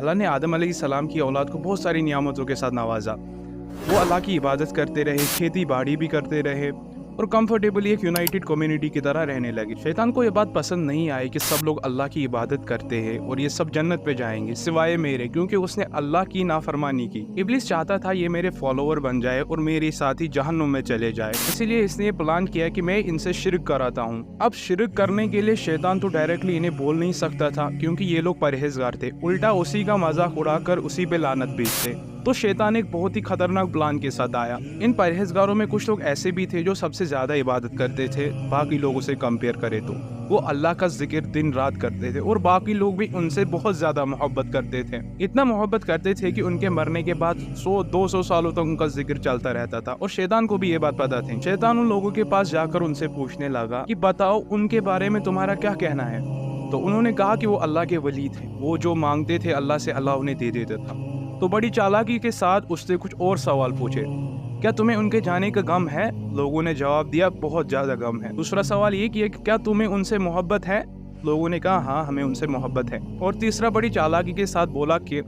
اللہ نے आदम अलैहिस्सलाम की औलाद को बहुत सारी नियामतों के साथ नवाजा। वो अल्लाह की इबादत करते रहे, खेती बाड़ी भी करते रहे और कंफर्टेबली एक यूनाइटेड कम्युनिटी की तरह रहने लगे। शैतान को ये बात पसंद नहीं आई कि सब लोग अल्लाह की इबादत करते हैं और ये सब जन्नत पे जाएंगे सिवाय मेरे, क्योंकि उसने अल्लाह की नाफरमानी की। इब्लिस चाहता था ये मेरे फॉलोअर बन जाए और मेरे साथ ही जहन्नुम में चले जाए, इसीलिए इसने ये प्लान किया कि मैं इनसे शिरक कराता हूँ। अब शिरक करने के लिए शैतान तो डायरेक्टली इन्हें बोल नहीं सकता था क्योंकि ये लोग परहेजगार थे, उल्टा उसी का मजाक उड़ाकर उसी पे लानत भेजते। तो शैतान एक बहुत ही खतरनाक प्लान के साथ आया। इन परहेजगारों में कुछ लोग ऐसे भी थे जो सबसे ज्यादा इबादत करते थे बाकी लोगों से कंपेयर करे तो। वो अल्लाह का जिक्र दिन रात करते थे और बाकी लोग भी उनसे बहुत ज्यादा मोहब्बत करते थे। इतना मोहब्बत करते थे कि उनके मरने के बाद 100-200 सालों तक उनका जिक्र चलता रहता था और शैतान को भी ये बात पता थी। शैतान उन लोगों के पास जाकर उनसे पूछने लगा कि बताओ उनके बारे में तुम्हारा क्या कहना है। तो उन्होंने कहा कि वो अल्लाह के वली थे, वो जो मांगते थे अल्लाह से अल्लाह उन्हें दे देता था। तो बड़ी चालाकी के साथ उससे कुछ और सवाल पूछे, क्या तुम्हें उनके जाने का गम है? लोगों ने जवाब दिया बहुत ज्यादा गम है। दूसरा सवाल ये किया कि क्या तुम्हें उनसे मोहब्बत है? लोगों ने कहा हाँ हमें उनसे मोहब्बत है। और तीसरा बड़ी चालाकी के साथ बोला कि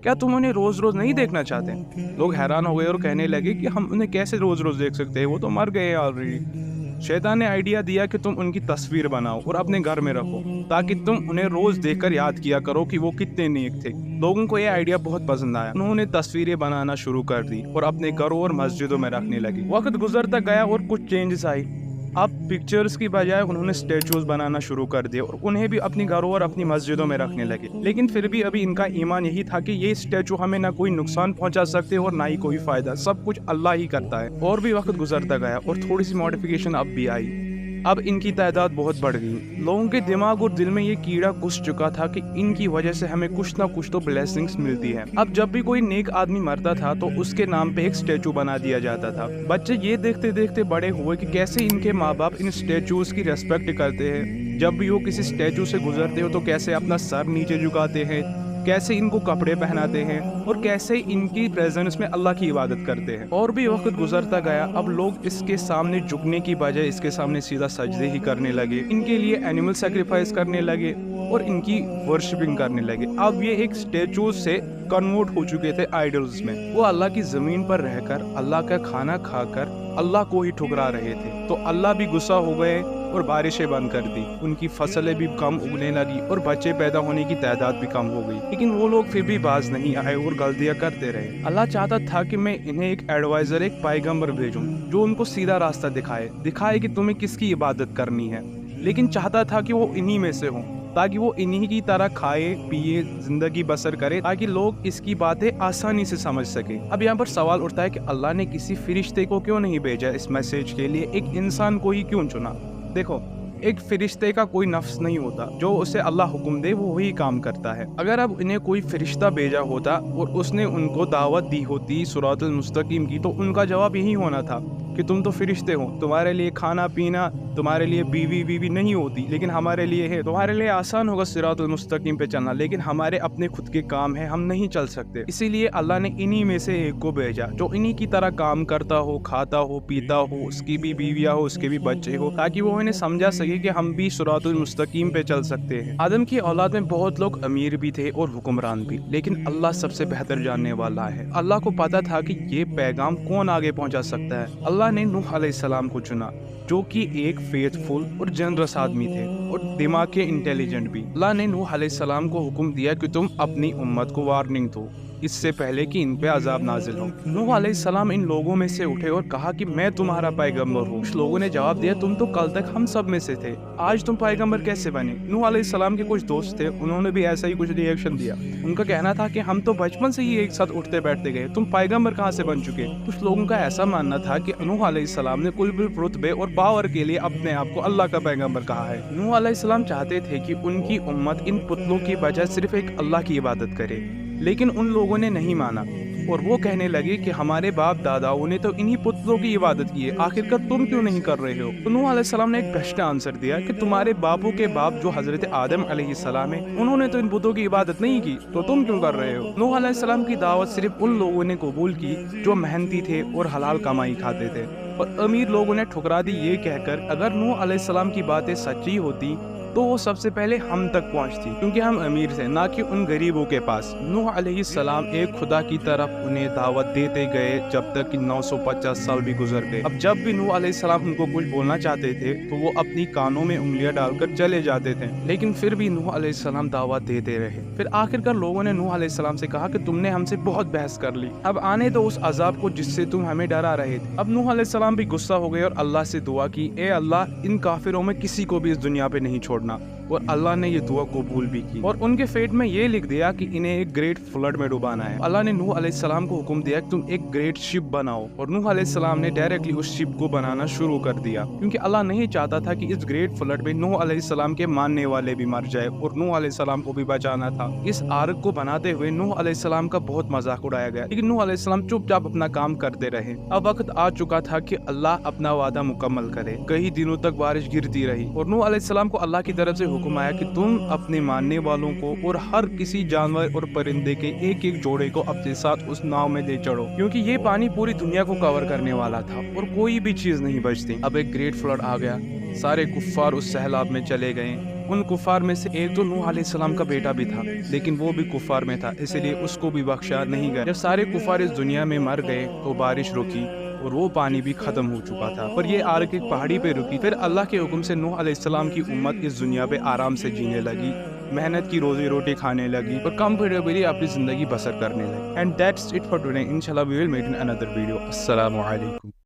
क्या तुम उन्हें रोज रोज नहीं देखना चाहते? लोग हैरान हो गए और कहने लगे कि हम उन्हें कैसे रोज रोज देख सकते हैं, वो तो मर गए ऑलरेडी। शैतान ने आइडिया दिया कि तुम उनकी तस्वीर बनाओ और अपने घर में रखो ताकि तुम उन्हें रोज देखकर याद किया करो कि वो कितने नेक थे। लोगों को ये आइडिया बहुत पसंद आया। उन्होंने तस्वीरें बनाना शुरू कर दी और अपने घरों और मस्जिदों में रखने लगी। वक्त गुजरता गया और कुछ चेंजेस आई। अब पिक्चर्स की बजाय उन्होंने स्टेचूज बनाना शुरू कर दिए और उन्हें भी अपनी घरों और अपनी मस्जिदों में रखने लगे। लेकिन फिर भी अभी इनका ईमान यही था कि ये स्टेचू हमें ना कोई नुकसान पहुंचा सकते और ना ही कोई फायदा, सब कुछ अल्लाह ही करता है। और भी वक्त गुजरता गया और थोड़ी सी मॉडिफिकेशन अब भी आई। अब इनकी तादाद बहुत बढ़ गई। लोगों के दिमाग और दिल में ये कीड़ा घुस चुका था कि इनकी वजह से हमें कुछ ना कुछ तो ब्लेसिंग्स मिलती है। अब जब भी कोई नेक आदमी मरता था तो उसके नाम पे एक स्टेचू बना दिया जाता था। बच्चे ये देखते देखते बड़े हुए कि कैसे इनके माँ बाप इन स्टेचूज की रेस्पेक्ट करते हैं। जब भी वो किसी स्टेचू से गुजरते हो तो कैसे अपना सर नीचे झुकाते हैं, कैसे इनको कपड़े पहनाते हैं और कैसे इनकी प्रेजेंस में अल्लाह की इबादत करते हैं। और भी वक्त गुजरता गया। अब लोग इसके सामने झुकने की बजाय इसके सामने सीधा सजदे ही करने लगे, इनके लिए एनिमल सैक्रिफाइस करने लगे और इनकी वर्शिपिंग करने लगे। अब ये एक स्टेचू से कन्वर्ट हो चुके थे आइडल्स में। वो अल्लाह की जमीन पर रहकर अल्लाह का खाना खाकर अल्लाह को ही ठुकरा रहे थे। तो अल्लाह भी गुस्सा हो गए और बारिशें बंद कर दी। उनकी फसलें भी कम उगने लगी और बच्चे पैदा होने की तादाद भी कम हो गई। लेकिन वो लोग फिर भी बाज नहीं आए और गलतियां करते रहे। अल्लाह चाहता था कि मैं इन्हें एक एडवाइजर, एक पैगंबर भेजूं जो उनको सीधा रास्ता दिखाए कि तुम्हें किसकी इबादत करनी है। लेकिन चाहता था कि वो इन्हीं में से हों ताकि वो इन्हीं की तरह खाए पिए जिंदगी बसर करे, ताकि लोग इसकी बातें आसानी से समझ सके। अब यहाँ पर सवाल उठता है कि अल्लाह ने किसी फरिश्ते को क्यों नहीं भेजा इस मैसेज के लिए, एक इंसान को ही क्यों चुना? देखो, एक फरिश्ते का कोई नफ्स नहीं होता, जो उसे अल्लाह हुक्म दे वो वही काम करता है। अगर अब इन्हें कोई फरिश्ता भेजा होता और उसने उनको दावत दी होती सिरातुल मुस्तकीम की, तो उनका जवाब यही होना था कि तुम तो फरिश्ते हो, तुम्हारे लिए खाना पीना, तुम्हारे लिए बीवी नहीं होती, लेकिन हमारे लिए है। तुम्हारे लिए आसान होगा सिरातुल मुस्तकीम पे चलना, लेकिन हमारे अपने खुद के काम है, हम नहीं चल सकते। इसीलिए अल्लाह ने इन्हीं में से एक को भेजा जो इन्हीं की तरह काम करता हो, खाता हो, पीता हो, उसकी भी बीवियां हो, उसके भी बच्चे हो, ताकि वो इन्हें समझा सके कि हम भी सिरातुल मुस्तकीम पे चल सकते हैं। आदम की औलाद में बहुत लोग अमीर भी थे और हुक्मरान भी, लेकिन अल्लाह सबसे बेहतर जानने वाला है। अल्लाह को पता था कि ये पैगाम कौन आगे पहुंचा सकता है। अल्लाह ने नूह अलैहिस्सलाम को चुना जो कि एक फेथफुल और जनरस आदमी थे और दिमाग के इंटेलिजेंट भी। अल्लाह ने नूह अलैहिस्सलाम को हुक्म दिया कि तुम अपनी उम्मत को वार्निंग दो इससे पहले कि इन पे अजाब नाजिल हो। नूह अलैहिस्सलाम इन लोगों में से उठे और कहा कि मैं तुम्हारा पैगंबर हूँ। कुछ लोगों ने जवाब दिया तुम तो कल तक हम सब में से थे, आज तुम पैगंबर कैसे बने? नूह अलैहिस्सलाम के कुछ दोस्त थे, उन्होंने भी ऐसा ही कुछ रिएक्शन दिया। उनका कहना था कि हम तो बचपन से ही एक साथ उठते बैठते गए, तुम पैगंबर कहाँ से बन चुके? कुछ लोगों का ऐसा मानना था कि नूह अलैहिस्सलाम ने कुल रुतबे और पावर के लिए अपने आप को अल्लाह का पैगंबर कहा है। नूह अलैहिस्सलाम चाहते थे कि उनकी उम्मत इन पुतलों की बजाय सिर्फ एक अल्लाह की इबादत करे, लेकिन उन लोगों ने नहीं माना और वो कहने लगे कि हमारे बाप दादाओं ने तो इन्हीं पुतलों की इबादत की है, आखिरकार तुम क्यों नहीं कर रहे हो? तो नूह अलैहिस्सलाम ने एक बेस्ट आंसर दिया कि तुम्हारे बापों के बाप जो हजरत आदम अलैहिस्सलाम है, उन्होंने तो इन बुतों की इबादत नहीं की, तो तुम क्यों कर रहे हो? नूह अलैहिस्सलाम की दावत सिर्फ उन लोगों ने कबूल की जो मेहनती थे और हलाल कमाई खाते थे, और अमीर लोगों ने ठुकरा दी ये कहकर अगर नूह अलैहिस्सलाम की बातें सच्ची होती तो वो सबसे पहले हम तक पहुंचती, क्योंकि हम अमीर थे, ना कि उन गरीबों के पास। नूह अलैहिस्सलाम एक खुदा की तरफ उन्हें दावत देते गए जब तक कि 950 साल भी गुजर गए। अब जब भी नूह अलैहिस्सलाम उनको कुछ बोलना चाहते थे तो वो अपनी कानों में उंगलियां डालकर चले जाते थे, लेकिन फिर भी नूह अलैहिस्सलाम दावत देते रहे। फिर आखिरकार लोगों ने नूह अलैहिस्सलाम से कहा कि तुमने हमसे बहुत बहस कर ली, अब आने दो उस अजाब को जिससे तुम हमें डरा रहे थे। अब नूह अलैहिस्सलाम भी गुस्सा हो गए और अल्लाह से दुआ की, ए अल्लाह, इन काफिरों में किसी को भी इस दुनिया पे नहीं छोड़ना। और अल्लाह ने ये दुआ कबूल भी की और उनके फेट में ये लिख दिया कि इन्हें एक ग्रेट फ्लड में डुबाना है। अल्लाह ने नूह अलैहिस्सलाम को हुक्म दिया कि तुम एक ग्रेट शिप बनाओ, और नूह अलैहिस्सलाम ने डायरेक्टली उस शिप को बनाना शुरू कर दिया, क्योंकि अल्लाह नहीं चाहता था कि इस ग्रेट फ्लड में नूह अलैहिस्सलाम के मानने वाले भी मर जाए और नूह अलैहिस्सलाम को भी बचाना था। इस आर्क को बनाते हुए नूह अलैहिस्सलाम का बहुत मजाक उड़ाया गया, लेकिन नूह अलैहिस्सलाम चुपचाप अपना काम करते रहे। अब वक्त आ चुका था कि अल्लाह अपना वादा मुकम्मल करे। कई दिनों तक बारिश गिरती रही और नूह अलैहिस्सलाम को अल्लाह की तरफ से हुक्म आया कि तुम अपने मानने वालों को और हर किसी जानवर और परिंदे के एक एक जोड़े को अपने साथ उस नाव में ले चढ़ो, क्योंकि ये पानी पूरी दुनिया को कवर करने वाला था और कोई भी चीज नहीं बचती। अब एक ग्रेट फ्लड आ गया, सारे कुफ्फार उस सैलाब में चले गए। उन कुफ्फार में से एक तो नूह अलैहिस्सलाम का बेटा भी था, लेकिन वो भी कुफ्फार में था, इसलिए उसको भी बख्शा नहीं गया। जब सारे कुफ्फार इस दुनिया में मर गए तो बारिश रुकी और वो पानी भी खत्म हो चुका था, पर ये आर्क एक पहाड़ी पे रुकी। फिर अल्लाह के हुक्म से नूह अलैहिस्सलाम की उम्मत इस दुनिया पे आराम से जीने लगी, मेहनत की रोजी रोटी खाने लगी और कंफर्टेबली अपनी जिंदगी बसर करने लगी। And that's it for today. इंशाल्लाह we will met in another video. अस्सलामु अलैकुम।